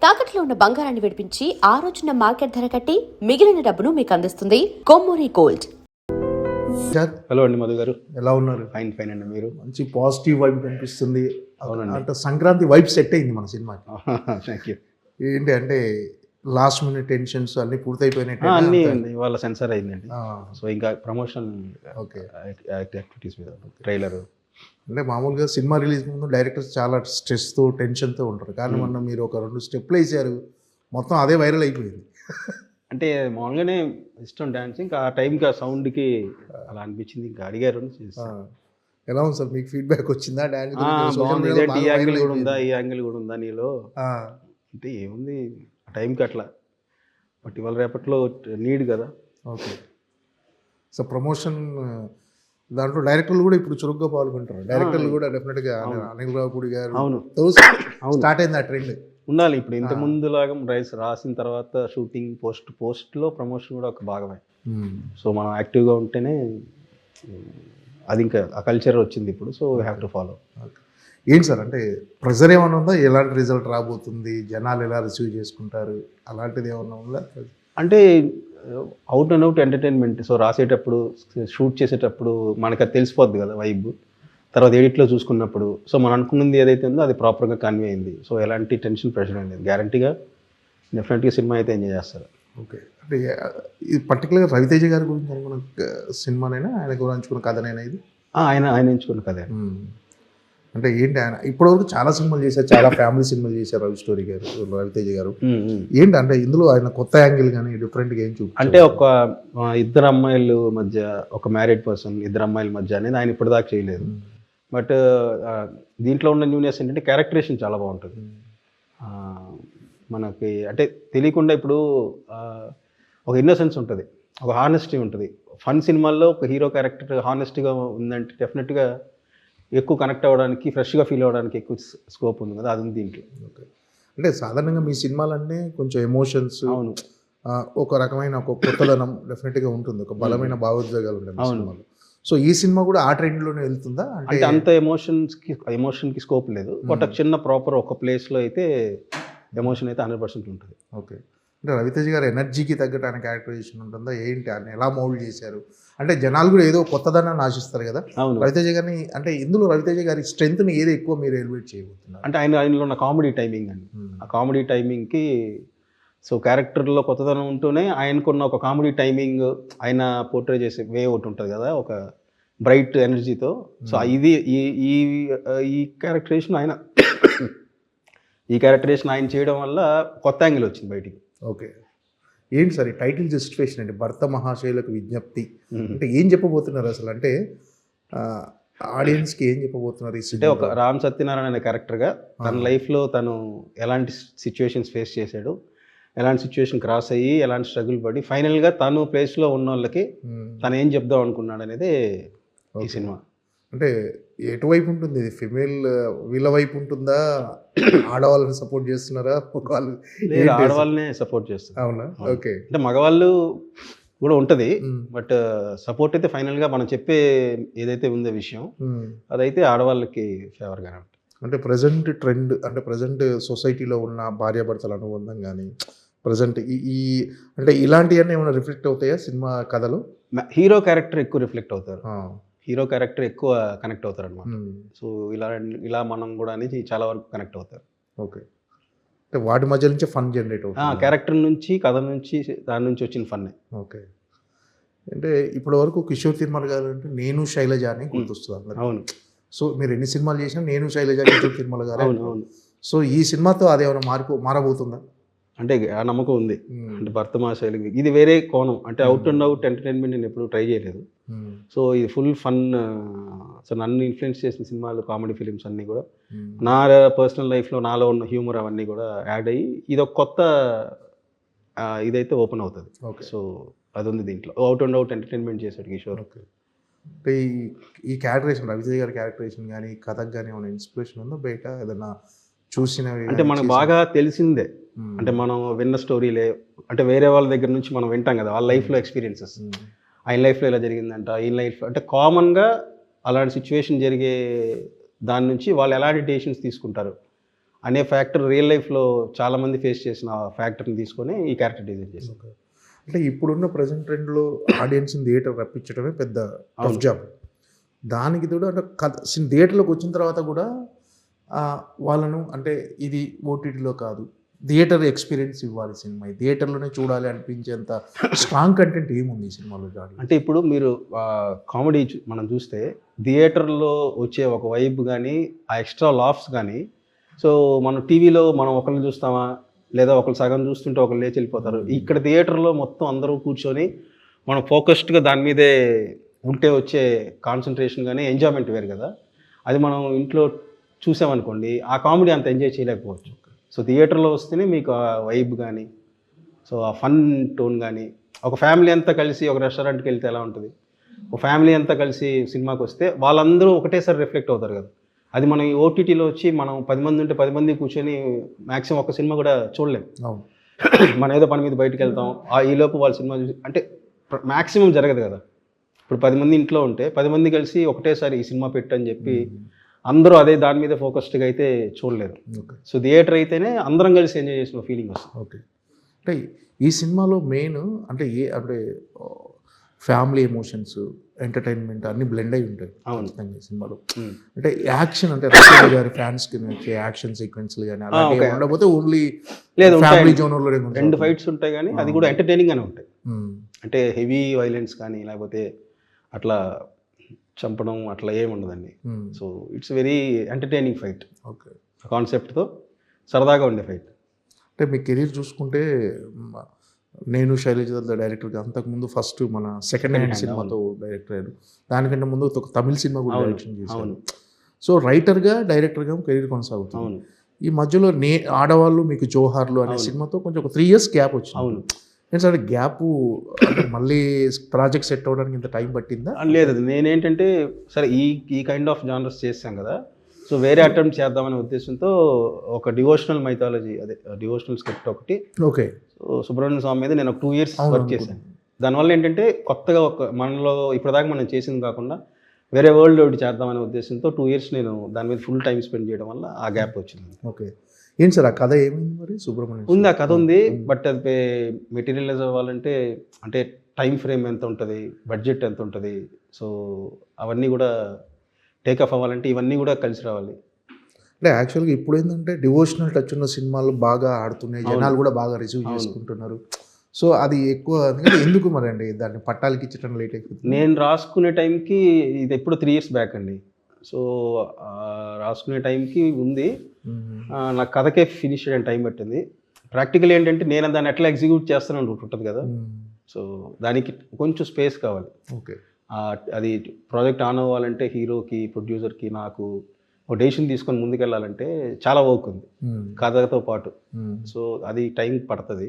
తాకట్లో ఉన్న బంగారాన్ని విడిపించి ఆ రోజున మార్కెట్ ధర కట్టి మిగిలిన డబ్బును మీకు అందిస్తుంది కొమ్మూరి గోల్డ్. సార్ హలో అండి మధు గారు, ఎలా ఉన్నారు? ఫైన్ ఫైన్ అండి. మీరు? మంచి పాజిటివ్ వైబ్ కనిపిస్తుంది. అవునండి. అంటే సంక్రాంతి వైబ్ సెట్ అయింది మన సినిమాకి. Thank you. ఏంటి అంటే లాస్ట్ మినిట్ టెన్షన్స్ అన్ని పూర్తయిపోయినట్టు అన్నీ వాళ్ళ సెన్సార్ అయిందండి. సో ఇంకా ప్రమోషన్ ఓకే యాక్టివిటీస్ మీద ట్రైలర్. అంటే మామూలుగా సినిమా రిలీజ్ ముందు డైరెక్టర్స్ చాలా స్ట్రెస్తో టెన్షన్తో ఉంటారు, కానీ మొన్న మీరు ఒక 2 స్టెప్లు వేసారు, మొత్తం అదే వైరల్ అయిపోయింది. అంటే మామూలుగానే ఇష్టం డాన్స్, ఇంకా ఆ టైంకి ఆ సౌండ్కి అలా అనిపించింది, ఇంకా అడిగారు. ఎలా ఉంది సార్, మీకు ఫీడ్బ్యాక్ వచ్చిందా? డాన్స్ బాగుంది, ఇదేంటి ఈ యాంగిల్ కూడా ఉందా, ఈ యాంగిల్ కూడా ఉందా నీలో అంటే ఏముంది ఆ టైంకి అట్లా. బట్ ఇవాళ రేపట్లో నీడ్ కదా. ఓకే. సో ప్రమోషన్ దాంట్లో డైరెక్టర్లు కూడా ఇప్పుడు చురుగ్గా పాల్గొంటారు. డైరెక్టర్లు కూడా డెఫినెట్గా అనిల్ రావుపూడి గారు స్టార్ట్ అయింది ఆ ట్రెండ్. ఉండాలి. ఇప్పుడు ఇంత ముందు లాగా రాసిన తర్వాత షూటింగ్ పోస్ట్లో ప్రమోషన్ కూడా ఒక భాగమే. సో మనం యాక్టివ్గా ఉంటేనే అది ఇంకా ఆ కల్చర్ వచ్చింది ఇప్పుడు. So we have to follow. ఏంటి సార్ అంటే ప్రెజర్ ఏమైనా ఉందా? ఎలాంటి రిజల్ట్ రాబోతుంది, జనాలు ఎలా రిసీవ్ చేసుకుంటారు, అలాంటిది ఏమన్నా ఉందా? అంటే out and out entertainment. So రాసేటప్పుడు, షూట్ చేసేటప్పుడు మనకు అది తెలిసిపోద్ది కదా వైబ్. తర్వాత ఎడిట్లో చూసుకున్నప్పుడు సో మనం అనుకున్నది ఏదైతే ఉందో అది ప్రాపర్గా కన్వే అయింది. సో ఎలాంటి టెన్షన్ ప్రెషర్ అనేది గ్యారంటీగా డెఫినెట్గా సినిమా అయితే ఎంజాయ్ చేస్తారు. ఓకే. అంటే ఇది పర్టికులర్గా రవితేజ గారి గురించి అనుకున్న సినిమానైనా, ఆయన గురించి అనుకున్న కథనైనా ఇది? ఆయన ఎంచుకున్న కథ. అంటే ఏంటి, ఆయన ఇప్పటివరకు చాలా సినిమాలు చేశారు, చాలా ఫ్యామిలీ సినిమాలు చేశారు రవితేజ గారు. ఏంటి అంటే ఇందులో ఆయన కొత్త యాంగిల్ కానీ డిఫరెంట్గా ఏం చూపు? అంటే ఒక ఇద్దరు అమ్మాయిల మధ్య, ఒక మ్యారీడ్ పర్సన్ ఇద్దరు అమ్మాయిల మధ్య అనేది ఆయన ఇప్పటిదాకా చేయలేదు. బట్ దీంట్లో ఉన్న న్యూనెస్ ఏంటంటే క్యారెక్టరేషన్ చాలా బాగుంటుంది. మనకి అంటే తెలియకుండా ఇప్పుడు ఒక ఇన్నోసెన్స్ ఉంటుంది, ఒక హానెస్టీ ఉంటుంది. ఫన్ సినిమాల్లో ఒక హీరో క్యారెక్టర్ హానెస్టీగా ఉందంటే డెఫినెట్గా ఎక్కువ కనెక్ట్ అవ్వడానికి, ఫ్రెష్గా ఫీల్ అవ్వడానికి ఎక్కువ స్కోప్ ఉంది కదా, అది ఉంది దీంట్లో. ఓకే. అంటే సాధారణంగా మీ సినిమాలన్నీ కొంచెం ఎమోషన్స్, అవును, ఒక రకమైన ఒక కొత్తదనం డెఫినెట్గా ఉంటుంది, ఒక బలమైన భావోద్వేగాలు ఉంటాయి సినిమాలు. సో ఈ సినిమా కూడా ఆ ట్రెండ్లోనే వెళ్తుందా? అంటే అంత ఎమోషన్కి స్కోప్ లేదు. బట్ చిన్న ప్రాపర్ ఒక ప్లేస్లో అయితే ఎమోషన్ అయితే 100% ఉంటుంది. ఓకే. అంటే రవితేజ గారు ఎనర్జీకి తగ్గట్టు ఆయన క్యారెక్టరైజేషన్ ఉంటుందా ఏంటి, ఆయన ఎలా మౌల్డ్ చేశారు? అంటే జనాలు కూడా ఏదో కొత్తదనాన్ని ఆశిస్తారు కదా రవితేజ గారిని. అంటే ఇందులో రవితేజ గారి స్ట్రెంగ్త్ని ఏది ఎక్కువ మీరు ఎలివేట్ చేయబోతున్నారు? అంటే ఆయనలో ఉన్న కామెడీ టైమింగ్ అండి. ఆ కామెడీ టైమింగ్కి సో క్యారెక్టర్లో కొత్తదనం ఉంటూనే ఆయనకున్న ఒక కామెడీ టైమింగ్, ఆయన పోర్ట్రే చేసే వే ఒకటి ఉంటుంది కదా, ఒక బ్రైట్ ఎనర్జీతో. సో ఇది ఈ క్యారెక్టరేషన్ ఆయన చేయడం వల్ల కొత్త యాంగిల్ వచ్చింది బయటికి. ఓకే. ఏంటి సార్ ఈ టైటిల్ జస్టిఫికేషన్ అంటే భర్త మహాశైలకు విజ్ఞప్తి అంటే ఏం చెప్పబోతున్నారు అసలు? అంటే ఆడియన్స్కి ఏం చెప్పబోతున్నారు? అంటే ఒక రామ్ సత్యనారాయణ అనే క్యారెక్టర్గా తన లైఫ్లో తను ఎలాంటి సిచ్యువేషన్స్ ఫేస్ చేశాడు, ఎలాంటి సిచ్యువేషన్ క్రాస్ అయ్యి, ఎలాంటి స్ట్రగుల్ పడి ఫైనల్గా తను ప్లేస్లో ఉన్న వాళ్ళకి తను ఏం చెప్దాం అనుకున్నాడు అనేది ఈ సినిమా. అంటే ఎటువైపు ఉంటుంది ఇది? ఫిమేల్ వీళ్ళ వైపు ఉంటుందా? ఆడవాళ్ళని సపోర్ట్ చేస్తున్నారా? ఆడవాళ్ళనే సపోర్ట్ చేస్తారు. అవునా? ఓకే. అంటే మగవాళ్ళు కూడా ఉంటుంది, బట్ సపోర్ట్ అయితే ఫైనల్గా మనం చెప్పే ఏదైతే ఉందో విషయం అదైతే ఆడవాళ్ళకి ఫేవర్గానే ఉంటుంది. అంటే ప్రజెంట్ ట్రెండ్, అంటే ప్రజెంట్ సొసైటీలో ఉన్న భార్యాభర్తల అనుబంధం కానీ ప్రజెంట్ ఈ అంటే ఇలాంటివన్నీ ఏమైనా రిఫ్లెక్ట్ అవుతాయా సినిమా కథలో? హీరో క్యారెక్టర్ ఎక్కువ రిఫ్లెక్ట్ అవుతారు, హీరో క్యారెక్టర్ ఎక్కువ కనెక్ట్ అవుతారు అనమాట. సో ఇలా మనం కూడా అనేది చాలా వరకు కనెక్ట్ అవుతారు. ఓకే. అంటే వాటి మధ్య నుంచి ఫన్ జనరేట్ అవుతుంది, క్యారెక్టర్ నుంచి, కథ నుంచి, దాని నుంచి వచ్చిన ఫన్. ఓకే. అంటే ఇప్పటి వరకు కిషోర్ తిరుమల గారు అంటే నేను శైలజ అని గుర్తొస్తుంది. అవును. సో మీరు ఎన్ని సినిమాలు చేసినా నేను శైలజ, కిషోర్ తిరుమల గారు. అవును. సో ఈ సినిమాతో అదేమైనా మారబోతుందా? అంటే ఆ నమ్మకం ఉంది. అంటే భర్త మహాశైలకి ఇది వేరే కోణం, అంటే అవుట్ అండ్ అవుట్ ఎంటర్టైన్మెంట్ నేను ఎప్పుడు ట్రై చేయలేదు. సో ఇది ఫుల్ ఫన్. సో నన్ను ఇన్ఫ్లుయెన్స్ చేసిన సినిమాలు, కామెడీ ఫిలిమ్స్ అన్నీ కూడా నా పర్సనల్ లైఫ్లో నాలో ఉన్న హ్యూమర్ అవన్నీ కూడా యాడ్ అయ్యి ఇది ఒక కొత్త ఇదైతే ఓపెన్ అవుతుంది. సో అది ఉంది దీంట్లో. అవుట్ అండ్ అవుట్ ఎంటర్టైన్మెంట్ చేశాడు కిషోర్. అంటే ఈ క్యారెక్టరేషన్, రవితేజ గారి క్యారెక్టరేషన్ కానీ కథకు కానీ ఏమైనా ఇన్స్పిరేషన్ ఉందో బయట ఏదన్నా చూసినవి? అంటే మనకు బాగా తెలిసిందే, అంటే మనం విన్న స్టోరీలే, అంటే వేరే వాళ్ళ దగ్గర నుంచి మనం వింటాం కదా, వాళ్ళ లైఫ్లో ఎక్స్పీరియన్సెస్, ఆయన లైఫ్లో ఇలా జరిగిందంట, ఈయన లైఫ్ అంటే కామన్గా అలాంటి సిచ్యువేషన్ జరిగే దాని నుంచి వాళ్ళు ఎలాంటి డెసిషన్స్ తీసుకుంటారు అనే ఫ్యాక్టర్ రియల్ లైఫ్లో చాలామంది ఫేస్ చేసిన ఫ్యాక్టర్ని తీసుకొని ఈ క్యారెక్టర్ డిజైన్ చేశాను. అంటే ఇప్పుడున్న ప్రజెంట్ ట్రెండ్లో ఆడియన్స్ని థియేటర్ రప్పించడమే పెద్ద టఫ్ జాబ్. దానికి తోడు అంటే కథ థియేటర్లోకి వచ్చిన తర్వాత కూడా వాళ్ళను అంటే ఇది ఓటీటీలో కాదు, థియేటర్ ఎక్స్పీరియన్స్ ఇవ్వాలి సినిమా, థియేటర్లోనే చూడాలి అనిపించేంత స్ట్రాంగ్ కంటెంట్ ఏముంది ఈ సినిమాలో? అంటే ఇప్పుడు మీరు కామెడీ మనం చూస్తే థియేటర్లో వచ్చే ఒక వైబ్ కానీ ఆ ఎక్స్ట్రా లాఫ్స్ కానీ, సో మనం టీవీలో మనం ఒకరిని చూస్తామా లేదా ఒకరు సగం చూస్తుంటే ఒకరు లేచి వెళ్ళిపోతారు. ఇక్కడ థియేటర్లో మొత్తం అందరూ కూర్చొని మనం ఫోకస్డ్గా దాని మీదే ఉంటే వచ్చే కాన్సన్ట్రేషన్ కానీ ఎంజాయ్మెంట్ వేరు కదా. అది మనం ఇంట్లో చూసామనుకోండి ఆ కామెడీ అంత ఎంజాయ్ చేయలేకపోవచ్చు. సో థియేటర్లో వస్తేనే మీకు ఆ వైబ్ కానీ, సో ఆ ఫన్ టోన్ కానీ, ఒక ఫ్యామిలీ అంతా కలిసి ఒక రెస్టారెంట్కి వెళ్తే ఎలా ఉంటుంది, ఒక ఫ్యామిలీ అంతా కలిసి సినిమాకి వస్తే వాళ్ళందరూ ఒకటేసారి రిఫ్లెక్ట్ అవుతారు కదా. అది మనం ఈ ఓటీటీలో వచ్చి మనం 10 మంది ఉంటే 10 మంది కూర్చొని మ్యాక్సిమం ఒక సినిమా కూడా చూడలేము. మనం ఏదో పని మీద బయటకు వెళ్తాం, ఈలోపు వాళ్ళ సినిమా చూసి అంటే మ్యాక్సిమం జరగదు కదా. ఇప్పుడు 10 మంది ఇంట్లో ఉంటే 10 మంది కలిసి ఒకటేసారి ఈ సినిమా పెట్టని చెప్పి అందరూ అదే దాని మీద ఫోకస్డ్గా అయితే చూడలేరు. సో థియేటర్ అయితేనే అందరం కలిసి ఎంజాయ్ చేసిన ఫీలింగ్ వస్తుంది. ఓకే. అంటే ఈ సినిమాలో మెయిన్ అంటే అంటే ఫ్యామిలీ ఎమోషన్స్, ఎంటర్టైన్మెంట్ అన్ని బ్లెండ్ అయి ఉంటాయి ఖచ్చితంగా ఈ సినిమాలో. అంటే యాక్షన్ అంటే రవితేజ గారి ఫ్యాన్స్కి వచ్చే యాక్షన్ సీక్వెన్స్లు కానీ అలాగే ఉండకపోతే ఓన్లీ లేదు ఫ్యామిలీ జోనర్లో 2 ఫైట్స్ ఉంటాయి కానీ అది కూడా ఎంటర్టైనింగ్ గానే ఉంటాయి. అంటే హెవీ వైలెన్స్ కానీ లేకపోతే అట్లా చంపడం అట్లా ఏమి ఉండదండి. So it's very entertaining fight. Okay. కాన్సెప్ట్తో సరదాగా ఉండే ఫైట్. అంటే మీ కెరీర్ చూసుకుంటే నేను శైలజ డైరెక్టర్గా అంతకుముందు ఫస్ట్ మన సెకండ్ హ్యాండ్ సినిమాతో డైరెక్టర్ అయ్యారు. దానికంటే ముందు ఒక తమిళ సినిమా కూడా డైరెక్షన్ చేశాను. సో రైటర్గా డైరెక్టర్గా కెరీర్ కొనసాగుతుంది. ఈ మధ్యలో ఆడవాళ్ళు మీకు జోహార్లు అనే సినిమాతో కొంచెం ఒక 3 years గ్యాప్ వచ్చింది. అవును. ఏంటంటే గ్యాప్ మళ్ళీ ప్రాజెక్ట్ సెట్ అవ్వడానికి ఇంత టైం పట్టిందా? లేదు, నేనేంటంటే సరే ఈ కైండ్ ఆఫ్ జానర్స్ చేసాం కదా, సో వేరే అటెంప్ట్ చేద్దామనే ఉద్దేశంతో ఒక డివోషనల్ మైథాలజీ అదే డివోషనల్ స్క్రిప్ట్ ఒకటి, ఓకే, సో సుబ్రహ్మణ్య స్వామి మీద నేను ఒక 2 years వర్క్ చేశాను. దానివల్ల ఏంటంటే కొత్తగా ఒక మనలో ఇప్పటిదాకా మనం చేసింది కాకుండా వేరే వరల్డ్ ఒకటి చేద్దామనే ఉద్దేశంతో 2 years నేను దాని మీద ఫుల్ టైం స్పెండ్ చేయడం వల్ల ఆ గ్యాప్ వచ్చింది. ఓకే. ఏంటి సార్ ఆ కథ ఏమైంది మరి? సుబ్రహ్మణ్యం ఉంది, ఆ కథ ఉంది, బట్ అది మెటీరియలైజ్ అవ్వాలంటే అంటే టైం ఫ్రేమ్ ఎంత ఉంటుంది, బడ్జెట్ ఎంత ఉంటుంది, సో అవన్నీ కూడా టేకఫ్ అవ్వాలంటే ఇవన్నీ కూడా కలిసి రావాలి. అంటే యాక్చువల్గా ఇప్పుడు ఏంటంటే డివోషనల్ టచ్ ఉన్న సినిమాలు బాగా ఆడుతున్నాయి, జనాలు కూడా బాగా రిసీవ్ చేసుకుంటున్నారు. సో అది ఎక్కువ ఎందుకు మరి అండి దాన్ని పట్టాలకి ఇచ్చడం లేట్ అయిపోతుంది? నేను రాసుకునే టైంకి ఇది ఎప్పుడు 3 years బ్యాక్ అండి. సో రాసుకునే టైంకి ఉంది, నా కథకే ఫినిష్ చేయడం టైం పట్టింది. ప్రాక్టికల్ ఏంటంటే నేను దాన్ని ఎట్లా ఎగ్జిక్యూట్ చేస్తాను ఉంటుంది కదా, సో దానికి కొంచెం స్పేస్ కావాలి. ఓకే. అది ప్రాజెక్ట్ ఆన్ అవ్వాలంటే హీరోకి, ప్రొడ్యూసర్కి, నాకు ఒక డెసిషన్ తీసుకొని ముందుకెళ్ళాలంటే చాలా వర్క్ ఉంది కథతో పాటు. సో అది టైం పడుతుంది.